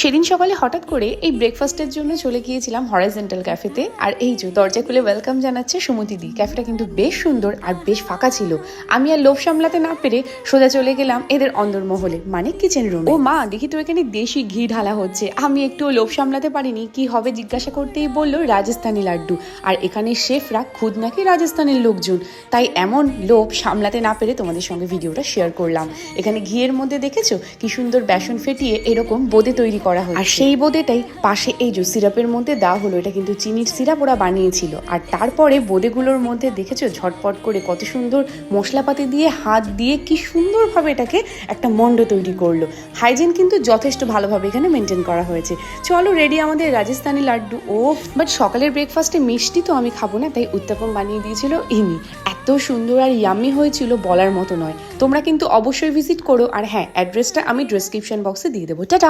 সেদিন সকালে হঠাৎ করে এই ব্রেকফাস্টের জন্য চলে গিয়েছিলাম হরাইজন্টাল ক্যাফেতে। আর এই যে দরজা খুলে ওয়েলকাম জানাচ্ছে সুমতি দি। ক্যাফেটা কিন্তু বেশ সুন্দর আর বেশ ফাঁকা ছিল। আমি আর লোভ সামলাতে না পেরে সোজা চলে গেলাম এদের অন্দরমহলে, মানে কিচেন রুম। ও মা, দেখি তো এখানে দেশি ঘি ঢালা হচ্ছে। আমি একটু লোভ সামলাতে পারিনি, কি হবে জিজ্ঞাসা করতেই বললো রাজস্থানি লাড্ডু। আর এখানে শেফরা খুদ নাকি রাজস্থানের লোকজন, তাই এমন লোভ সামলাতে না পেরে তোমাদের সঙ্গে ভিডিওটা শেয়ার করলাম। এখানে ঘিয়ের মধ্যে দেখেছো কি সুন্দর বেসন ফেটিয়ে এরকম বোঁদে তৈরি করা হয়, আর সেই বোঁদেটাই পাশে এই যে সিরাপের মধ্যে দেওয়া হলো। এটা কিন্তু চিনির সিরাপ ওরা বানিয়েছিল। আর তারপরে বোঁদেগুলোর মধ্যে দেখেছো ঝটপট করে কত সুন্দর মশলাপাতি দিয়ে হাত দিয়ে কি সুন্দরভাবে এটাকে একটা মন্ড তৈরি করলো। হাইজিন কিন্তু যথেষ্ট ভালোভাবে এখানে মেনটেন করা হয়েছে। চলো রেডি আমাদের রাজস্থানি লাড্ডু। ও বাট সকালের ব্রেকফাস্টে মিষ্টি তো আমি খাবো না, তাই উত্তাপম বানিয়ে দিয়েছিল ইনি। এত সুন্দর আর ইয়াম্মি হয়েছিল বলার মতো নয়। তোমরা কিন্তু অবশ্যই ভিজিট করো। আর হ্যাঁ, অ্যাড্রেসটা আমি ডেসক্রিপশন বক্সে দিয়ে দেবো। টাটা।